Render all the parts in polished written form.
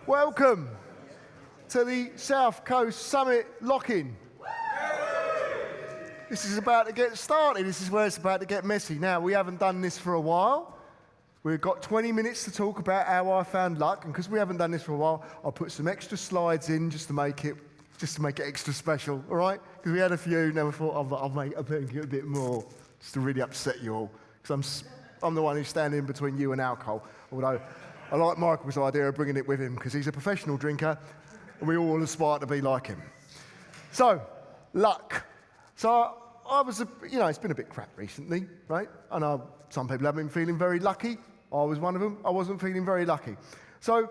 Welcome to the South Coast Summit lock-in. This is about to get started. This is where it's about to get messy. Now, we haven't done this for a while. We've got 20 minutes to talk about how I found luck, and because we haven't done this for a while, I'll put some extra slides in just to make it extra special, all right? Because we had a few, now we thought I'll make it a bit more, just to really upset you all. Because I'm the one who's standing in between you and alcohol, although I like Michael's idea of bringing it with him, because he's a professional drinker, and we all aspire to be like him. So, luck. So I was, it's been a bit crap recently, right? I know some people haven't been feeling very lucky. I was one of them. I wasn't feeling very lucky. So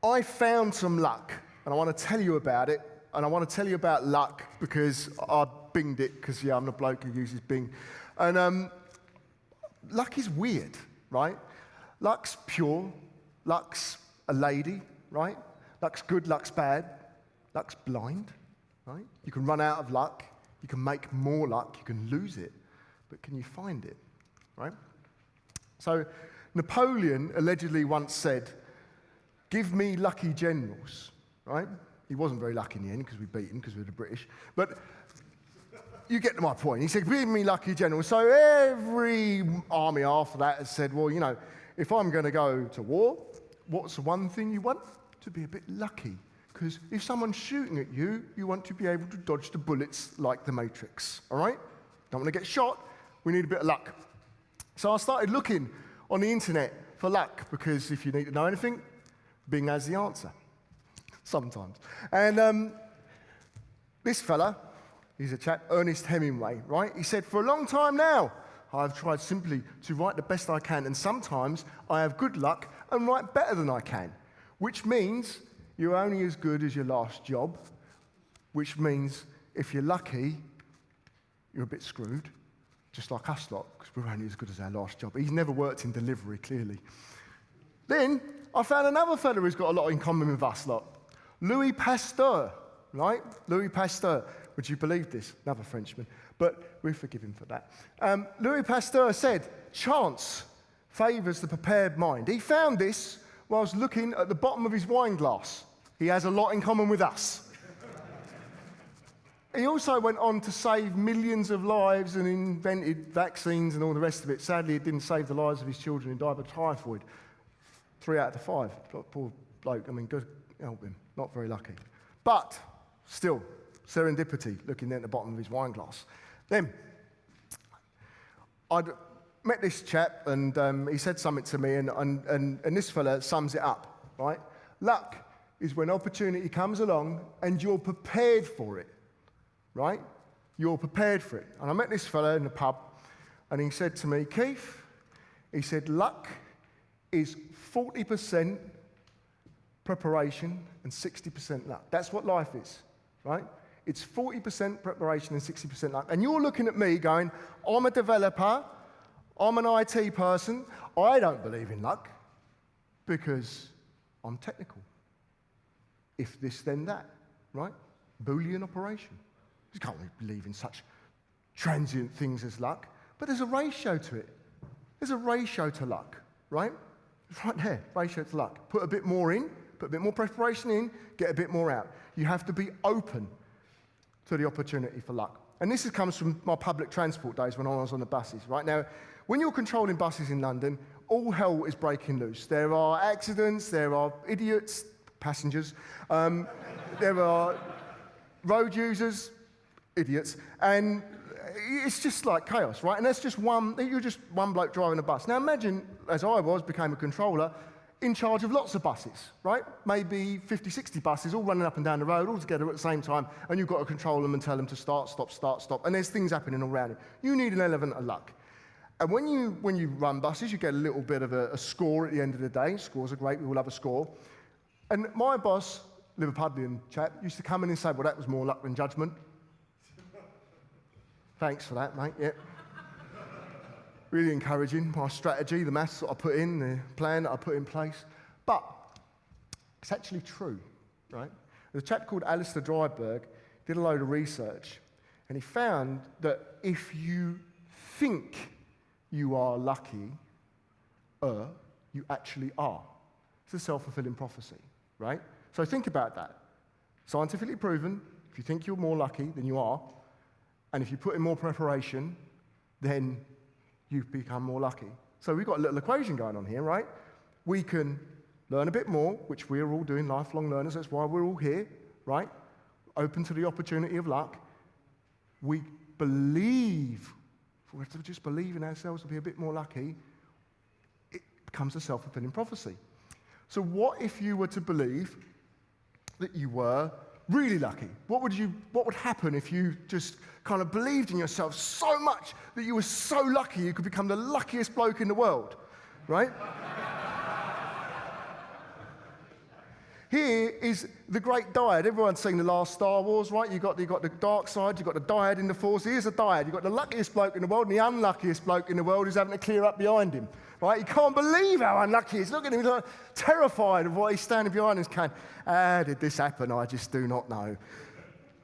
I found some luck, and I want to tell you about it. And I want to tell you about luck because I binged it, because, I'm the bloke who uses Bing. And luck is weird, right? Luck's pure. Luck's a lady, right? Luck's good, luck's bad. Luck's blind, right? You can run out of luck. You can make more luck. You can lose it. But can you find it, right? So Napoleon allegedly once said, "Give me lucky generals," right? He wasn't very lucky in the end because we beat him because we were the British. But you get to my point. He said, "Give me lucky generals." So every army after that has said, well, if I'm going to go to war, what's the one thing you want? To be a bit lucky. Because if someone's shooting at you, you want to be able to dodge the bullets like the Matrix, all right? Don't want to get shot. We need a bit of luck. So I started looking on the internet for luck, because if you need to know anything, Bing has the answer. Sometimes. And this fella, he's a chap, Ernest Hemingway, right? He said, "For a long time now, I've tried simply to write the best I can, and sometimes I have good luck and write better than I can, which means you're only as good as your last job, which means if you're lucky, you're a bit screwed, just like us lot, because we're only as good as our last job." He's never worked in delivery, clearly. Then I found another fella who's got a lot in common with us lot. Louis Pasteur, right? Louis Pasteur. Would you believe this? Another Frenchman. But we forgive him for that. Louis Pasteur said, "Chance favours the prepared mind." He found this whilst looking at the bottom of his wine glass. He has a lot in common with us. He also went on to save millions of lives and invented vaccines and all the rest of it. Sadly, it didn't save the lives of his children who died of typhoid. 3 out of the 5. Poor bloke. Good help him. Not very lucky. But still, serendipity, looking there at the bottom of his wine glass. Then, I'd met this chap, and he said something to me, and this fella sums it up, right? Luck is when opportunity comes along and you're prepared for it, right? You're prepared for it. And I met this fella in the pub, and he said to me, "Keith," he said, "luck is 40% preparation and 60% luck." That's what life is, right? It's 40% preparation and 60% luck. And you're looking at me going, "I'm a developer, I'm an IT person, I don't believe in luck because I'm technical. If this, then that," right? Boolean operation. You can't really believe in such transient things as luck, but there's a ratio to it. There's a ratio to luck, right? It's right there, ratio to luck. Put a bit more in, put a bit more preparation in, get a bit more out. You have to be open to the opportunity for luck. And this comes from my public transport days when I was on the buses, right? Now, when you're controlling buses in London, all hell is breaking loose. There are accidents, there are idiots, passengers, there are road users, idiots, and it's just like chaos, right? And you're just one bloke driving a bus. Now imagine, as I became a controller, in charge of lots of buses, right? Maybe 50, 60 buses all running up and down the road all together at the same time, and you've got to control them and tell them to start, stop, and there's things happening all around you. You need an element of luck. And when you run buses, you get a little bit of a score at the end of the day. Scores are great, we all have a score. And my boss, Liverpudlian chap, used to come in and say, "Well, that was more luck than judgment." Thanks for that, mate, yeah. Really encouraging, my strategy, the maths that I put in, the plan that I put in place. But it's actually true, right? There's a chap called Alistair Dryberg, did a load of research, and he found that if you think you are lucky, you actually are. It's a self-fulfilling prophecy, right? So think about that. Scientifically proven, if you think you're more lucky than you are, and if you put in more preparation, then you become more lucky. So we've got a little equation going on here, right? We can learn a bit more, which we're all doing, lifelong learners. That's why we're all here, right? Open to the opportunity of luck. We believe, if we have to just believe in ourselves to be a bit more lucky, it becomes a self-fulfilling prophecy. So what if you were to believe that you were really lucky? What would happen if you just kind of believed in yourself so much that you were so lucky you could become the luckiest bloke in the world, right? Here is the great dyad. Everyone's seen the last Star Wars, right? You've got the dark side, you've got the dyad in the Force. Here's a dyad. You've got the luckiest bloke in the world and the unluckiest bloke in the world who's having to clear up behind him, right? He can't believe how unlucky he is. Look at him, he's like terrified of what he's standing behind and going, how did this happen? I just do not know.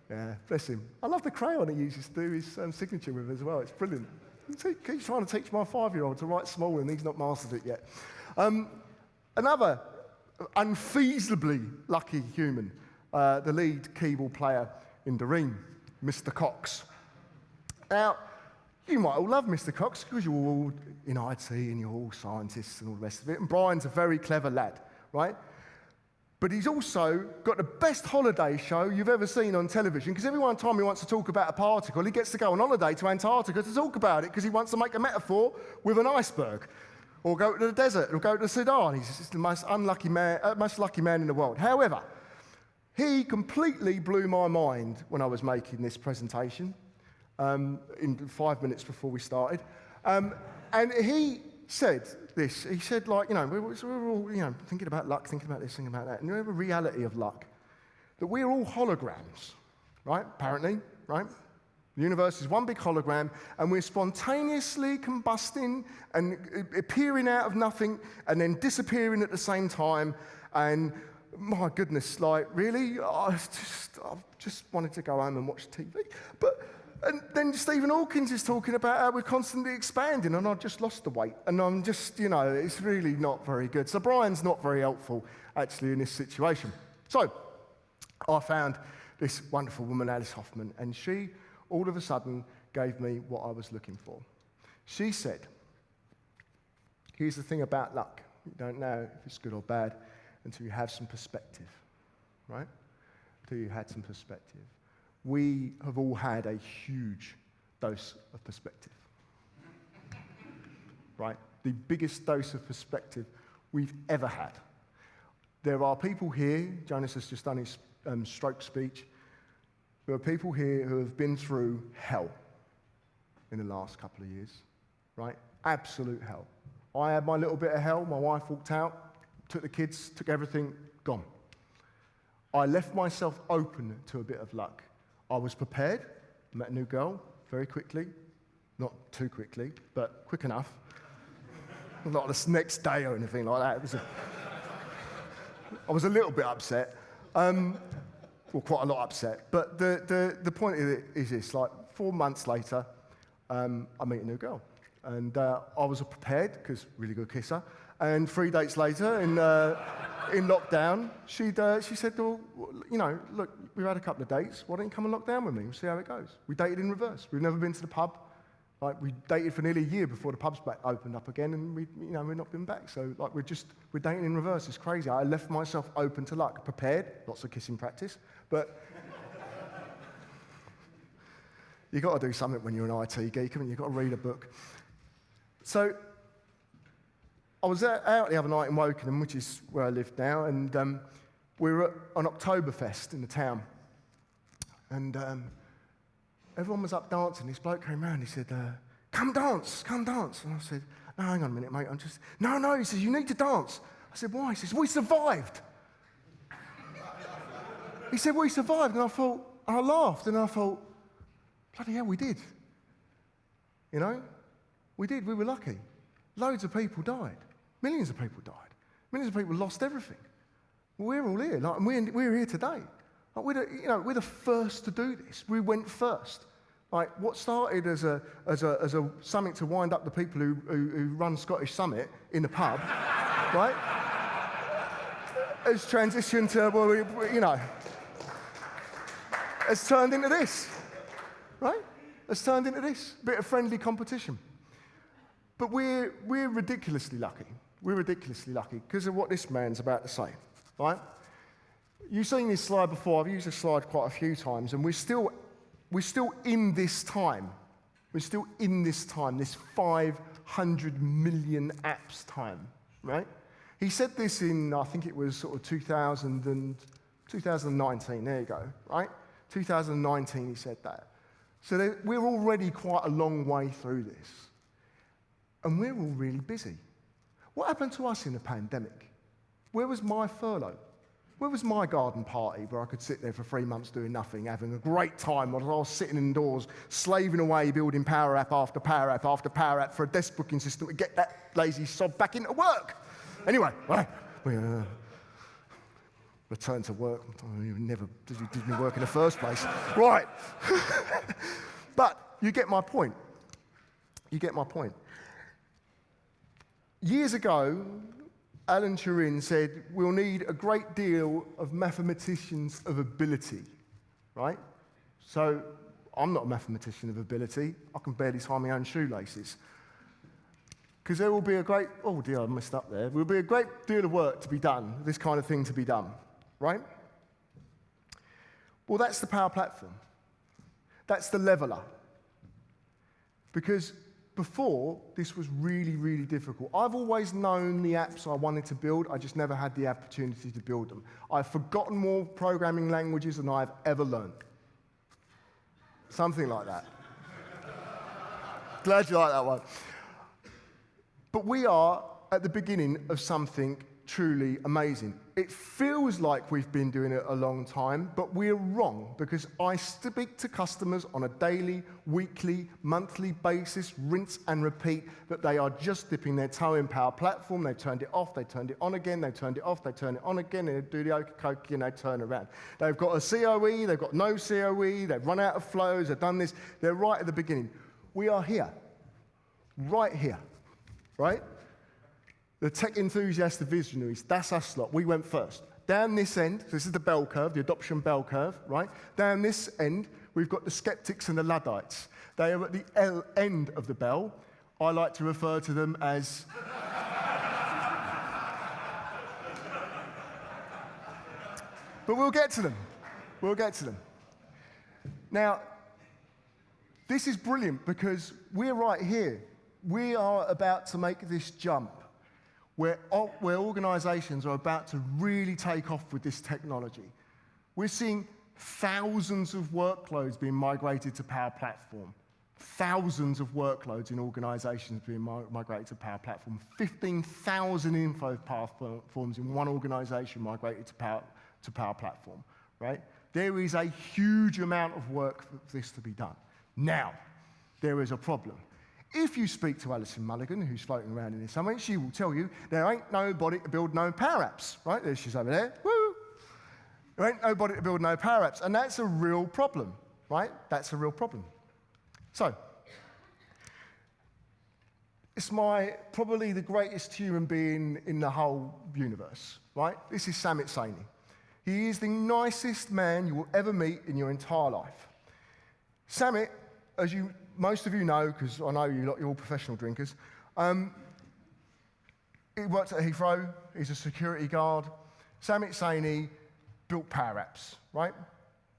Yeah, bless him. I love the crayon he uses to do his signature with as well. It's brilliant. He's trying to teach my 5-year-old to write small and he's not mastered it yet. Another unfeasibly lucky human, the lead keyboard player in Dream, Mr. Cox. Now, you might all love Mr. Cox because you're all in IT and you're all scientists and all the rest of it. And Brian's a very clever lad, right? But he's also got the best holiday show you've ever seen on television because every one time he wants to talk about a particle, he gets to go on holiday to Antarctica to talk about it because he wants to make a metaphor with an iceberg. Or go to the desert, or go to Sudan. He's just the most lucky man in the world. However, he completely blew my mind when I was making this presentation in 5 minutes before we started. And he said this. He said, like, we're all, thinking about luck, thinking about this, thinking about that. And you know the reality of luck? That we're all holograms, right? Apparently, right? The universe is one big hologram, and we're spontaneously combusting and appearing out of nothing and then disappearing at the same time. And my goodness, like, really? I just wanted to go home and watch TV. And then Stephen Hawking is talking about how we're constantly expanding, and I've just lost the weight. And I'm just, it's really not very good. So Brian's not very helpful, actually, in this situation. So I found this wonderful woman, Alice Hoffman, and she all of a sudden gave me what I was looking for. She said, here's the thing about luck. You don't know if it's good or bad until you have some perspective, right? Until you had some perspective. We have all had a huge dose of perspective, right? The biggest dose of perspective we've ever had. There are people here, Jonas has just done his stroke speech. There are people here who have been through hell in the last couple of years, right? Absolute hell. I had my little bit of hell. My wife walked out, took the kids, took everything, gone. I left myself open to a bit of luck. I was prepared, met a new girl very quickly. Not too quickly, but quick enough. Not the next day or anything like that. I was a little bit upset. Well, quite a lot upset. But the point of it is this, like 4 months later, I meet a new girl. And I was prepared, because really good kisser. And 3 dates later, in lockdown, she said, well, look, we've had a couple of dates. Why don't you come and lock down with me? We'll see how it goes. We dated in reverse. We've never been to the pub. Like, we dated for nearly a year before the pubs opened up again, and we've not been back. So, like, we're dating in reverse. It's crazy. I left myself open to luck, prepared, lots of kissing practice, but you got to do something when you're an IT geek, haven't you? You've got to read a book. So I was out the other night in Wokingham, which is where I live now, and we were at an Oktoberfest in the town, and everyone was up dancing. This bloke came round, he said, come dance. And I said, no, hang on a minute, mate, no, he says, you need to dance. I said, why? He says, we survived. He said, we survived, and I laughed, and I thought, bloody hell, we did. We did, we were lucky. Loads of people died. Millions of people died. Millions of people lost everything. We're all here, and we're here today. Like, we're the first to do this. We went first. Like, what started as a something to wind up the people who run Scottish Summit in the pub, right? has transitioned to, has turned into this, right? Has turned into this, bit of friendly competition. But we're ridiculously lucky. We're ridiculously lucky because of what this man's about to say, right? You've seen this slide before. I've used this slide quite a few times, and we're still in this time. We're still in this time, this 500 million apps time, right? He said this in, I think it was sort of 2019, there you go, right? 2019 he said that. So we're already quite a long way through this. And we're all really busy. What happened to us in the pandemic? Where was my furlough? Where was my garden party where I could sit there for 3 months doing nothing, having a great time while I was sitting indoors, slaving away, building Power App after Power App after Power App for a desk booking system to get that lazy sod back into work? Anyway, we return to work. You never didn't work in the first place. Right. But you get my point. You get my point. Years ago, Alan Turing said, we'll need a great deal of mathematicians of ability, right? So I'm not a mathematician of ability. I can barely tie my own shoelaces. Because there will be a great, oh dear, I messed up there. There will be a great deal of work to be done, this kind of thing to be done, right? Well, that's the Power Platform. That's the leveler. Because before, this was really, really difficult. I've always known the apps I wanted to build, I just never had the opportunity to build them. I've forgotten more programming languages than I've ever learned. Something like that. Glad you like that one. But we are at the beginning of something truly amazing. It feels like we've been doing it a long time, but we're wrong because I speak to customers on a daily, weekly, monthly basis, rinse and repeat, that they are just dipping their toe in Power Platform. They've turned it off, they turned it on again, they turned it off, they turn it on again, and they do the okey-cokey and they turn around. They've got a COE, they've got no COE, they've run out of flows, they've done this. They're right at the beginning. We are here, right? The tech enthusiasts, the visionaries, that's us lot. We went first. Down this end, so this is the bell curve, the adoption bell curve, right? Down this end, we've got the skeptics and the Luddites. They are at the end of the bell. I like to refer to them as... But we'll get to them. We'll get to them. Now, this is brilliant because we're right here. We are about to make this jump where organizations are about to really take off with this technology. We're seeing thousands of workloads being migrated to Power Platform. Thousands of workloads in organizations being migrated to Power Platform. 15,000 info platforms in one organization migrated to Power Platform, right? There is a huge amount of work for this to be done. Now, there is a problem. If you speak to Alison Mulligan, who's floating around in here somewhere, she will tell you there ain't nobody to build no Power Apps, right? There she's over there. Woo! There ain't nobody to build no Power Apps, and that's a real problem, right? That's a real problem. So, it's probably the greatest human being in the whole universe, right? This is Samit Saini. He is the nicest man you will ever meet in your entire life. Samit, as most of you know, because I know you're all professional drinkers, he worked at Heathrow, he's a security guard. Samit Saini built Power Apps, right?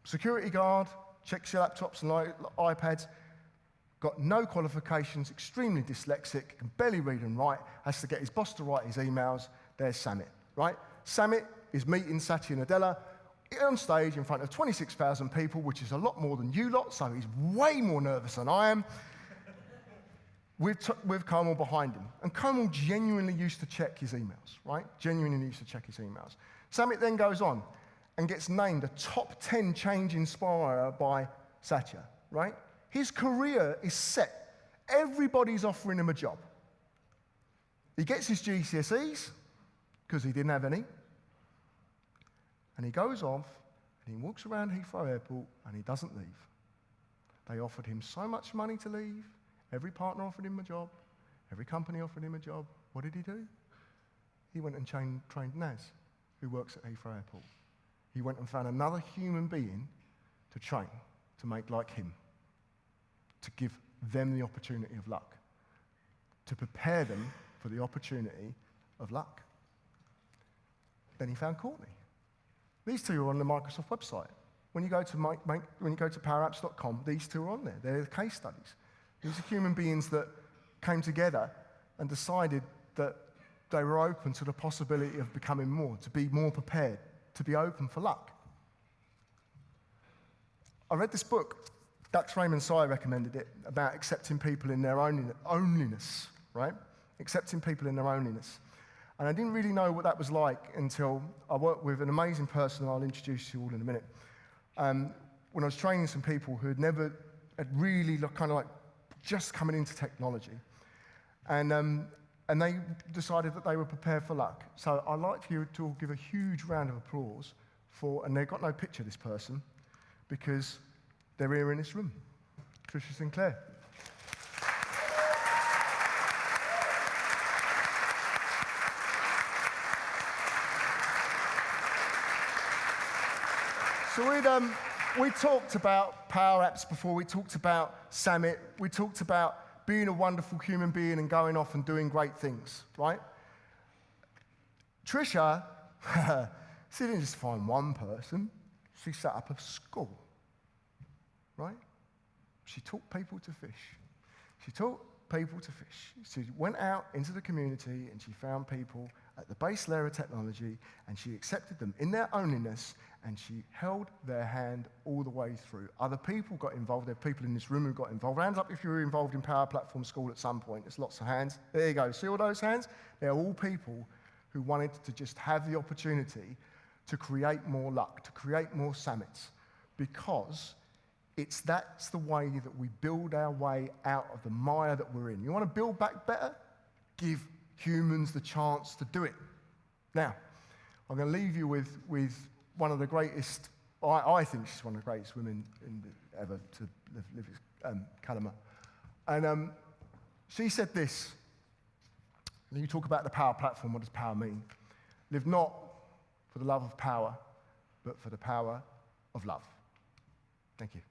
Security guard, checks your laptops and iPads, got no qualifications, extremely dyslexic, can barely read and write, has to get his boss to write his emails. There's Samit, right? Samit is meeting Satya Nadella on stage in front of 26,000 people, which is a lot more than you lot, so he's way more nervous than I am, with Kamal behind him. And Kamal genuinely used to check his emails, right? Genuinely used to check his emails. Samit then goes on and gets named a top 10 change inspirer by Satya, right? His career is set. Everybody's offering him a job. He gets his GCSEs, because he didn't have any. And he goes off, and he walks around Heathrow Airport, and he doesn't leave. They offered him so much money to leave. Every partner offered him a job. Every company offered him a job. What did he do? He went and trained Naz, who works at Heathrow Airport. He went and found another human being to train, to make like him, to give them the opportunity of luck, to prepare them for the opportunity of luck. Then he found Courtney. These two are on the Microsoft website. When you go to powerapps.com, these two are on there. They're the case studies. These are human beings that came together and decided that they were open to the possibility of becoming more, to be more prepared, to be open for luck. I read this book, Dux Raymond Sy recommended it, about accepting people in their owniness, right? Accepting people in their owniness. And I didn't really know what that was like until I worked with an amazing person I'll introduce you all in a minute. When I was training some people who had really kind of like just coming into technology. And they decided that they were prepared for luck. So I'd like you to all give a huge round of applause for, and they've got no picture of this person, because they're here in this room. Tricia Sinclair. So we talked about Power Apps before, we talked about Summit, we talked about being a wonderful human being and going off and doing great things, right? Tricia, she didn't just find one person, she set up a school, right? She taught people to fish. She taught people to fish. She went out into the community and she found people at the base layer of technology and she accepted them in their owniness and she held their hand all the way through. Other people got involved. There are people in this room who got involved. Hands up if you were involved in Power Platform School at some point. There's lots of hands. There you go. See all those hands? They're all people who wanted to just have the opportunity to create more luck, to create more summits, because that's the way that we build our way out of the mire that we're in. You want to build back better? Give humans the chance to do it. Now, I'm going to leave you with one of the greatest, I think she's one of the greatest women ever to live, Kalama. And she said this, and you talk about the power platform, what does power mean? Live not for the love of power, but for the power of love. Thank you.